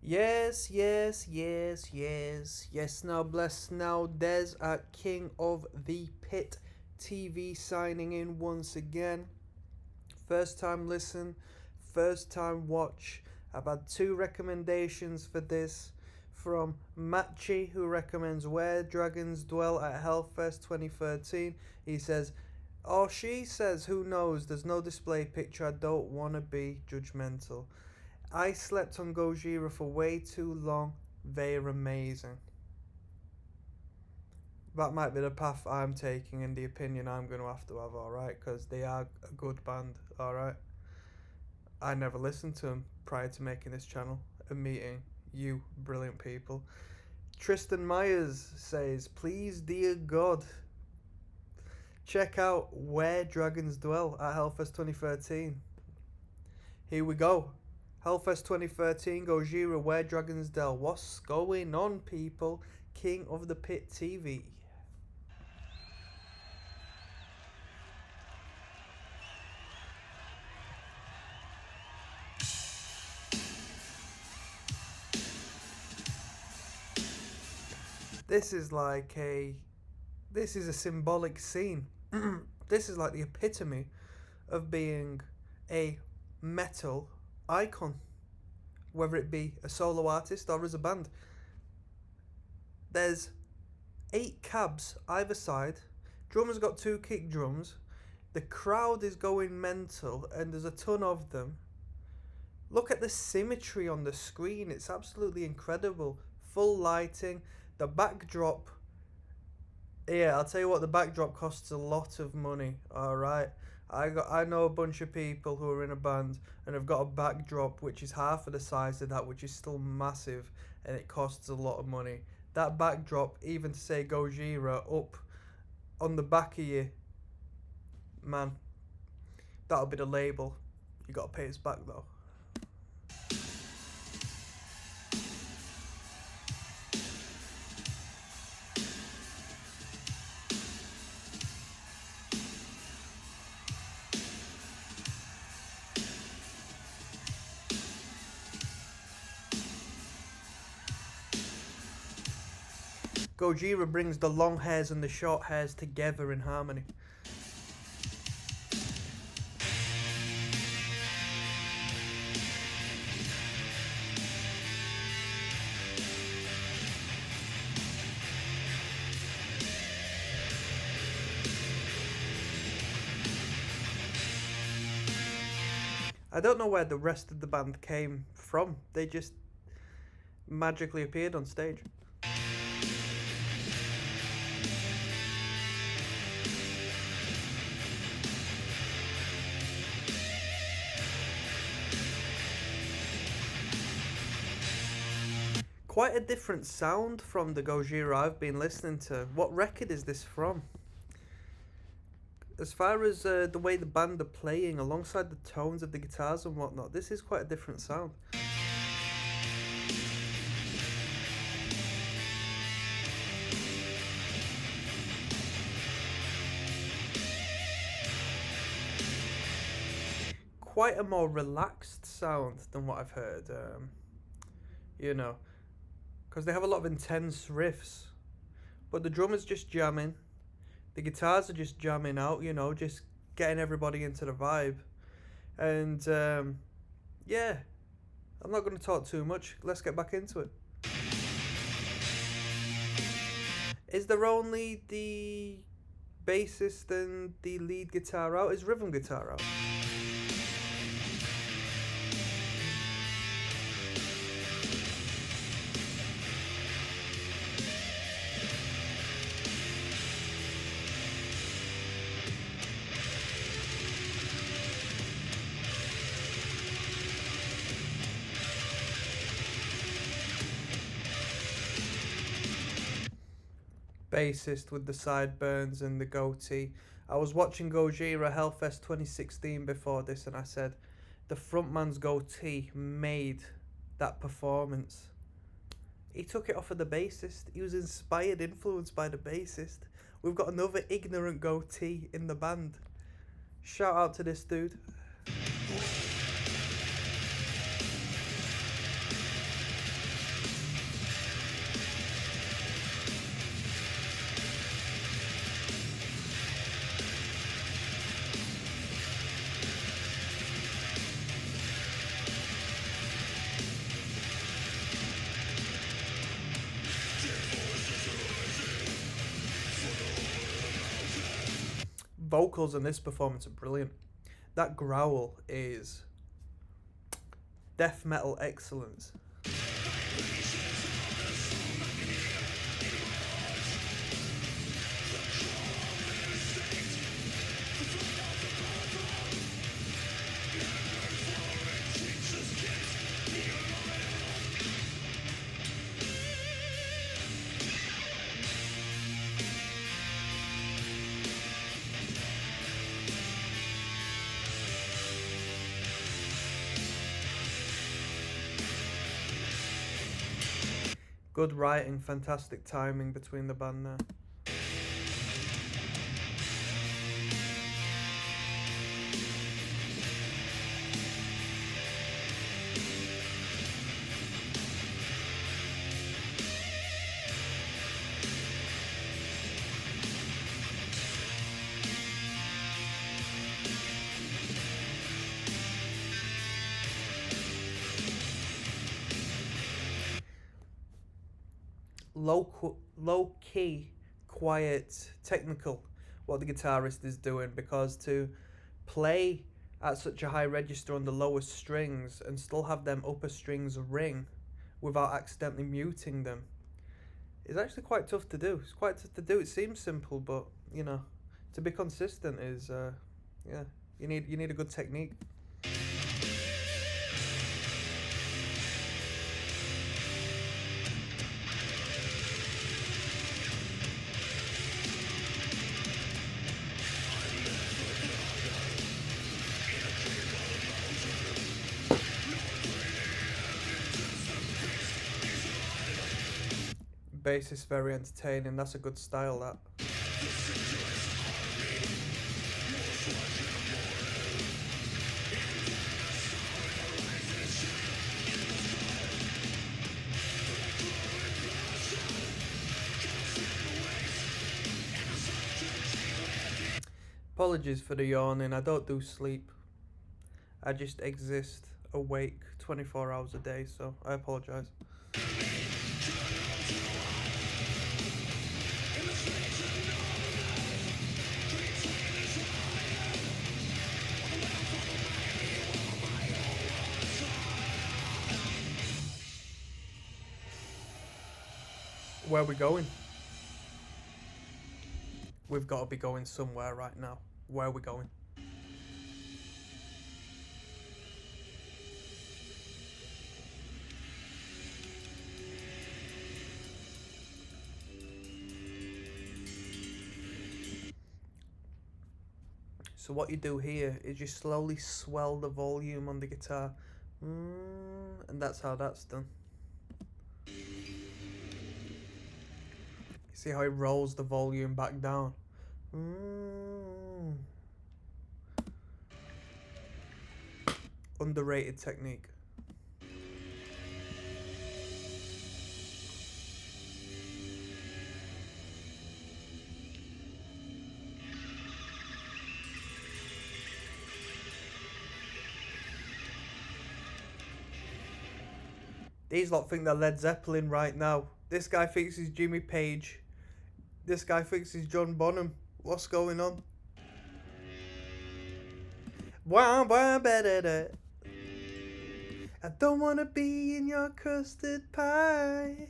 Yes, yes, yes, yes, yes. Now, bless now, Des at King of the Pit TV signing in once again. First time listen, first time watch. I've had two recommendations for this from Matchy, who recommends Where Dragons Dwell at Hellfest 2013. He says, or she says, who knows? There's no display picture. I don't want to be judgmental. I slept on Gojira for way too long. They're amazing. That might be the path I'm taking and the opinion I'm going to have, alright? Because they are a good band, alright? I never listened to them prior to making this channel and meeting you brilliant people. Tristan Myers says, please, dear God, check out Where Dragons Dwell at Hellfest 2013. Here we go. Hellfest 2013, Gojira, Where Dragons Dwell. What's going on, people? King of the Pit TV. This is like a... This is a symbolic scene. This is like the epitome of being a metal icon, whether it be a solo artist or as a band. There's 8 cabs either side. Drummer's got 2 kick drums. The crowd is going mental and there's a ton of them. Look at the symmetry on the screen. It's absolutely incredible. Full lighting. The backdrop. Yeah, I'll tell you what, the backdrop costs a lot of money, alright? I know a bunch of people who are in a band and have got a backdrop which is half of the size of that, which is still massive, and it costs a lot of money. That backdrop, even to say Gojira up on the back of you, man, that'll be the label. You gotta pay us back though. Gojira brings the long hairs and the short hairs together in harmony. I don't know where the rest of the band came from. They just magically appeared on stage. Quite a different sound from the Gojira I've been listening to. What record is this from? As far as the way the band are playing, alongside the tones of the guitars and whatnot, this is quite a different sound. Quite a more relaxed sound than what I've heard, you know, because they have a lot of intense riffs, but the drummer's just jamming, the guitars are just jamming out, you know, just getting everybody into the vibe, and yeah, I'm not going to talk too much, let's get back into it. Is there only the bassist and the lead guitar out? Is rhythm guitar out? Bassist with the sideburns and the goatee. I was watching Gojira Hellfest 2016 before this and I said, the frontman's goatee made that performance. He took it off of the bassist. He was inspired, influenced by the bassist. We've got another ignorant goatee in the band. Shout out to this dude. vocals in this performance are brilliant. That growl is death metal excellence. Good writing, fantastic timing between the band there. Low key, quiet, technical, what the guitarist is doing, because to play at such a high register on the lowest strings and still have them upper strings ring without accidentally muting them is actually quite tough to do. It's quite tough to do. It seems simple, but you know, to be consistent is yeah, you need a good technique. Bass is very entertaining. That's a good style, that. Apologies for the yawning. I don't do sleep. I just exist awake 24 hours a day, so I apologize. Where are we going? We've got to be going somewhere right now. Where are we going? So what you do here is you slowly swell the volume on the guitar, and that's how that's done. See how it rolls the volume back down. Underrated technique. These lot think they're Led Zeppelin right now. This guy thinks he's Jimmy Page. This guy thinks he's John Bonham. What's going on? I don't wanna be in your custard pie.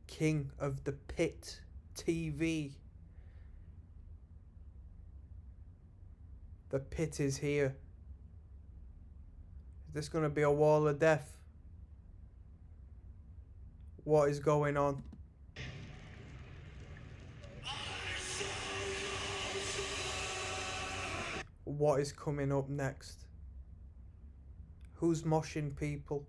King of the Pit TV. The pit is here. Is this going to be a wall of death? What is going on? What is coming up next? Who's moshing people?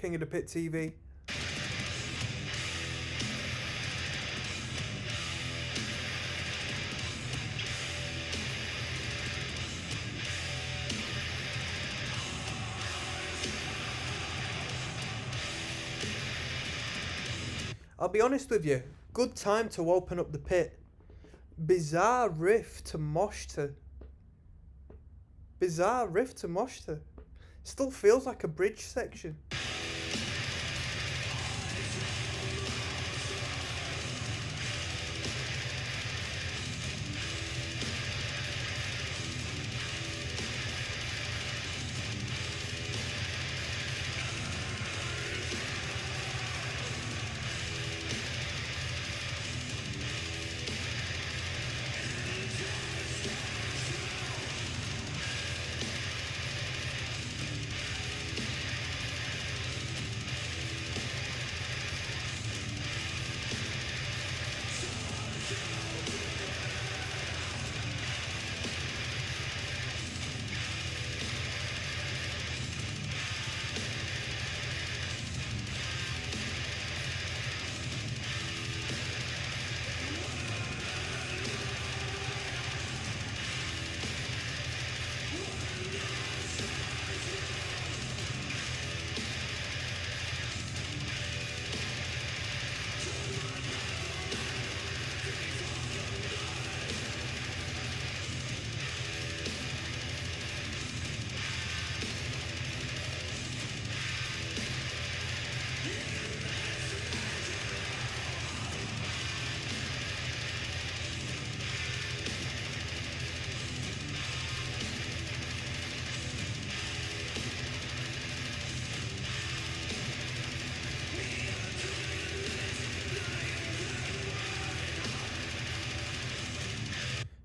King of the Pit TV. I'll be honest with you, good time to open up the pit. Bizarre riff to mosh to. Bizarre riff to mosh to. Still feels like a bridge section.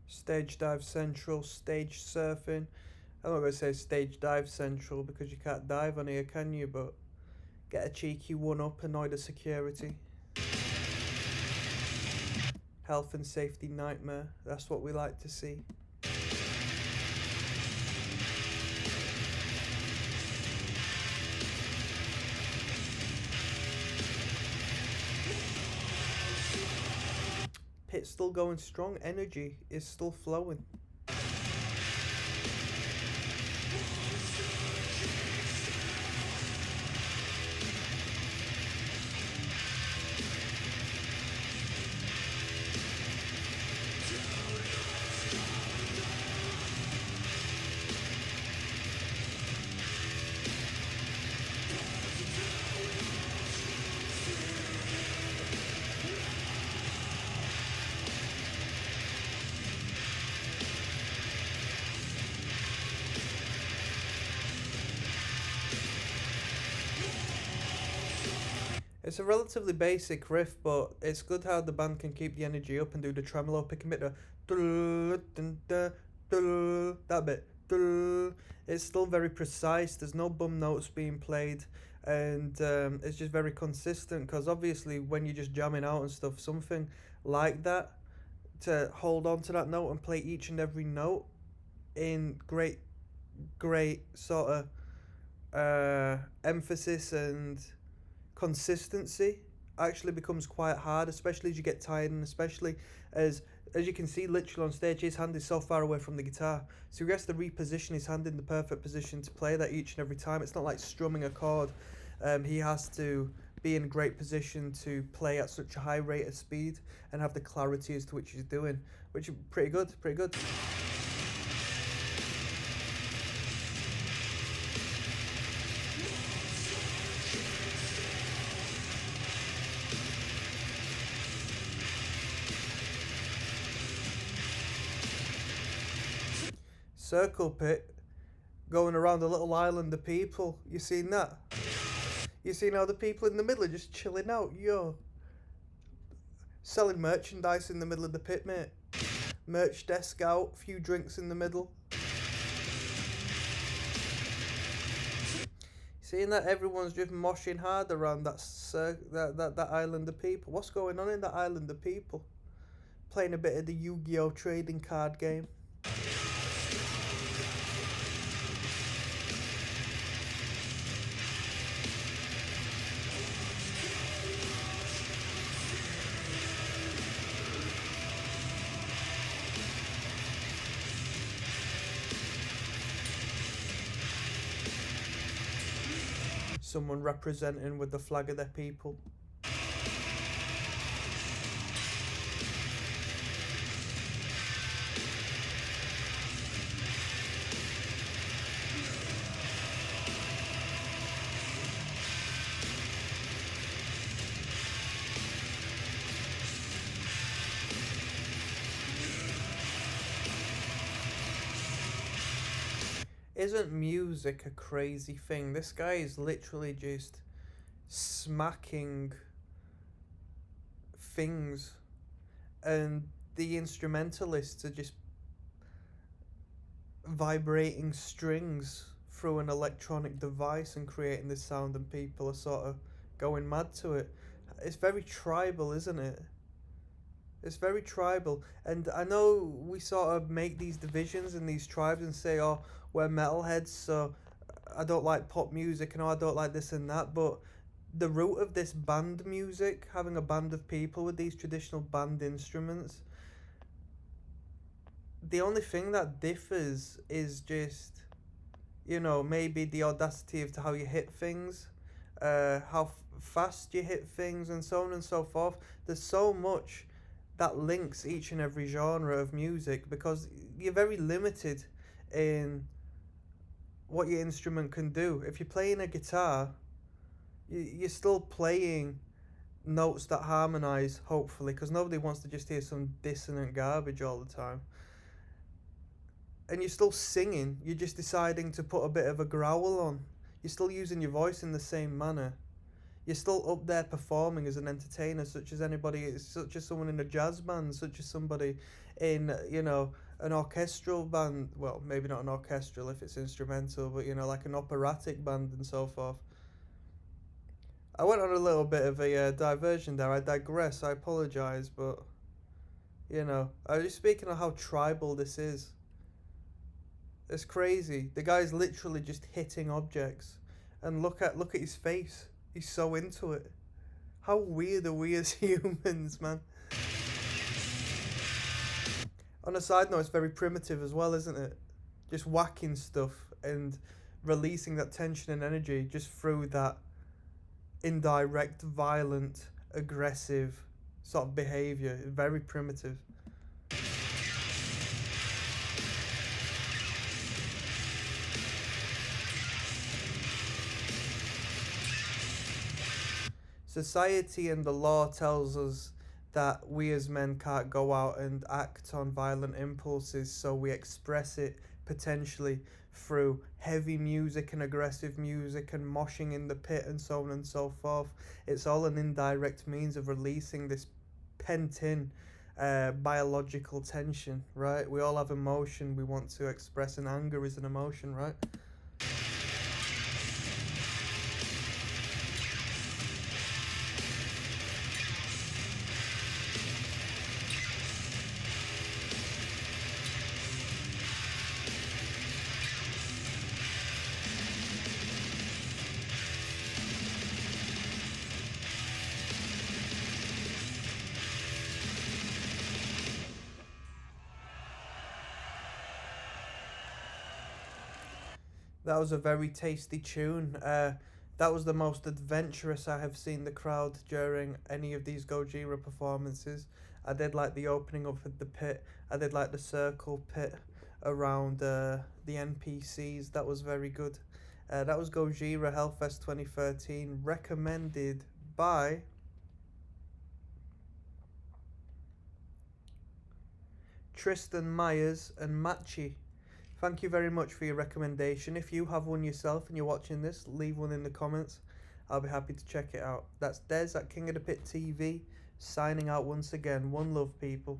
Stage dive central, stage surfing. I'm not going to say stage dive central because you can't dive on here, can you? But get a cheeky one up, annoy the security. Health and safety nightmare. That's what we like to see. Pit's still going strong, energy is still flowing. It's a relatively basic riff, but it's good how the band can keep the energy up and do the tremolo picking bit. That bit. It's still very precise. There's no bum notes being played, and it's just very consistent. Because obviously, when you're just jamming out and stuff, something like that, to hold on to that note and play each and every note in great sort of emphasis and consistency actually becomes quite hard, especially as you get tired, and especially as you can see literally on stage, his hand is so far away from the guitar, so he has to reposition his hand in the perfect position to play that each and every time. It's not like strumming a chord. He has to be in great position to play at such a high rate of speed and have the clarity as to which he's doing, which is pretty good. Circle pit going around a little island of people. You seen that? You seen how the people in the middle are just chilling out? Yo, selling merchandise in the middle of the pit, mate. Merch desk out, few drinks in the middle. Seeing that everyone's just moshing hard around that island of people. What's going on in that island of people? Playing a bit of the Yu-Gi-Oh trading card game. someone representing with the flag of their people. Isn't music a crazy thing? This guy is literally just smacking things, and the instrumentalists are just vibrating strings through an electronic device and creating this sound, and people are sort of going mad to it. It's very tribal, isn't it? It's very tribal, and I know we sort of make these divisions in these tribes and say, "Oh, we're metalheads, so I don't like pop music, and oh, I don't like this and that." But the root of this band music, having a band of people with these traditional band instruments, the only thing that differs is just, maybe the audacity of how you hit things, how fast you hit things, and so on and so forth. There's so much that links each and every genre of music, because you're very limited in what your instrument can do. If you're playing a guitar, you're still playing notes that harmonize, hopefully, because nobody wants to just hear some dissonant garbage all the time. And you're still singing, you're just deciding to put a bit of a growl on. You're still using your voice in the same manner. You're still up there performing as an entertainer, such as someone in a jazz band, such as somebody in, an orchestral band. Well, maybe not an orchestral if it's instrumental, but, like an operatic band and so forth. I went on a little bit of a diversion there. I digress. I apologise, but, I was just speaking of how tribal this is. It's crazy. The guy's literally just hitting objects, and look at his face. He's so into it. How weird are we as humans, man? On a side note, it's very primitive as well, isn't it? Just whacking stuff and releasing that tension and energy just through that indirect, violent, aggressive sort of behaviour. Very primitive. Society and the law tells us that we as men can't go out and act on violent impulses, so we express it potentially through heavy music and aggressive music and moshing in the pit and so on and so forth. It's all an indirect means of releasing this pent-in biological tension, right? We all have emotion we want to express, and anger is an emotion, right? That was a very tasty tune. That was the most adventurous I have seen the crowd during any of these Gojira performances. I did like the opening up of the pit. I did like the circle pit around the NPCs. That was very good. That was Gojira Hellfest 2013, recommended by Tristan Myers and Matchy. Thank you very much for your recommendation. If you have one yourself and you're watching this, leave one in the comments. I'll be happy to check it out. That's Des at King of the Pit TV, signing out once again. One love, people.